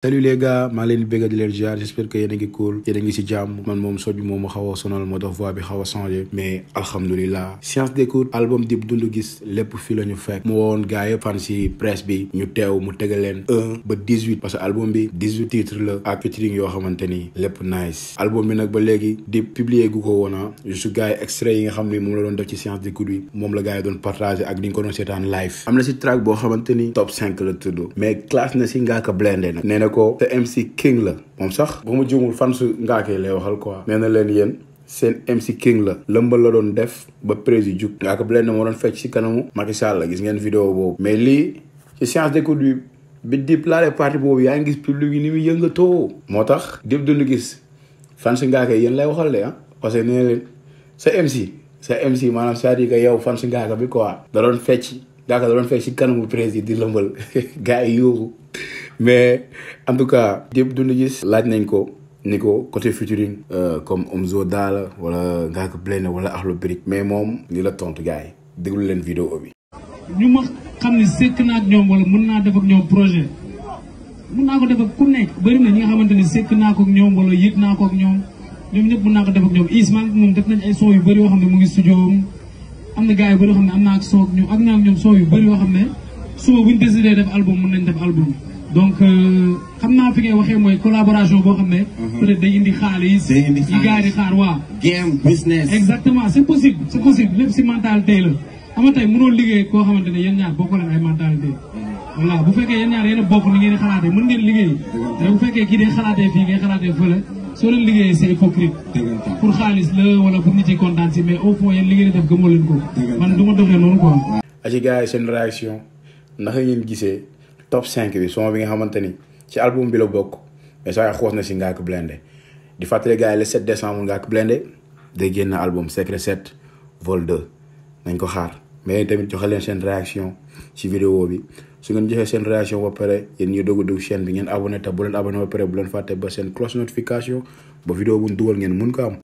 Salut les gars, maa leen di bëgg di leen ziar, j'espère que yéen a ngi cool, yéen a ngi si jàmm. Man moom soj bi moom ma xaw a sonal moo tax voix bi xaw a changé, mais alhamdulilah. Séance d'écoute album Dip Doundou Guiss lépp fii la ñu fekk. mu woon gars yëpp fan si presse bi ñu teew mu tegal leen 1 ba 18 parce que album bi 18 titres la ak featuring yoo xamante ni lépp nice. Album bi nag ba léegi Dip publier gu ko woon juste gars yi extrait yi nga xam ni moom la doon def ci séance d'écoute bi moom la gars yi doon partagé ak di nga ko doon seetaan live. am na si track boo xamante ni top 5 la tudd mais classe na si Ngaaka Blinde nag nee na ko te MC King la moom sax bu ma juumul fan su Ngaaka lay waxal quoi nee na leen yéen seen MC King la Lemeul Ladon def ba Presi Juuk Ngaaka Blinde moo doon fecc ci kanamu Macky Sall la gis ngeen vidéo boobu mais lii ci séance d'écoute bi Dip laalee partie boobu yaa ngi gis public yi ni muy yëngatoo moo tax Dip Doundou Guiss fan su Ngaaka yéen lay waxal de parce que nee na leen sa MC maanaam c'est-à-dire que yow fan su Ngaaka bi quoi da doon fecc Ngaaka da doon fecc ci kanamu Presi di Lemeul gars yi yuuxu mais en tout cas Dip Doundou Guiss laaj nañ ko ni ko côté featuring comme Omzo Dollar wala Ngaaka Blinde wala Akhlou Brick mais moom li la tontu gars yi déglu leen vidéo bi. ñu ma xam ne sekk naa ak ñoom wala mën naa def ak ñoom projet mën naa ko def ak ku nekk bëri na ñi nga xamante ne sekk naa ko ak ñoom wala yëg naa ko ak ñoom ñëpp mën naa ko def ak ñoom Ismaël moom def nañ ay son yu bëri yoo xam ne mu ngi studio am na gars yu bëri yoo xam ne am naa ak son ak ñoom ak naa ak ñoom son yu bëri yoo xam ne suba buñ décidé def album mën nañ def album. donc xam naa fi ngay waxee mooy collaboration boo xam ne. peut-être day indi xaalis. yi gars yi di xaar waa. game business. exactement c'est possible lépp si mentalité la. xam nga tey mënoo liggéey koo xamante ne yéen ñaar bokk leen ay mentalité. voilà bu fekkee yéen ñaar yéen a bokk ni ngeen di xalaatee mën ngeen liggéey. mais bu fekkee kii day xalaatee fii ngay xalaatee fële soo leen liggéeyee c'est hypocrite. pour xaalis la wala pour nit yi kontaan si mais au fond yéen li ngeen di def gëmoo leen ko. man du ma doxee noonu quoi. aci gars yi seen réaction naka ngeen gisee. top 5 bi son bi nga xamante ni ci album bi la bokk mais saa xoos na si Ngaaka Blinde di fàttali gars yi le 7 décembre Ngaaka Blinde day génn album Secret 7 vol 2 nañ ko xaar mais tamit joxe leen seen réaction ci vidéo bi su ngeen joxee seen réaction ba pare yéen ñuy dugg chaîne bi ngeen abonné te bu leen abonné ba pare bu leen fàtte ba seen cloche notification ba vidéo bu ñu dugal ngeen mun ko am.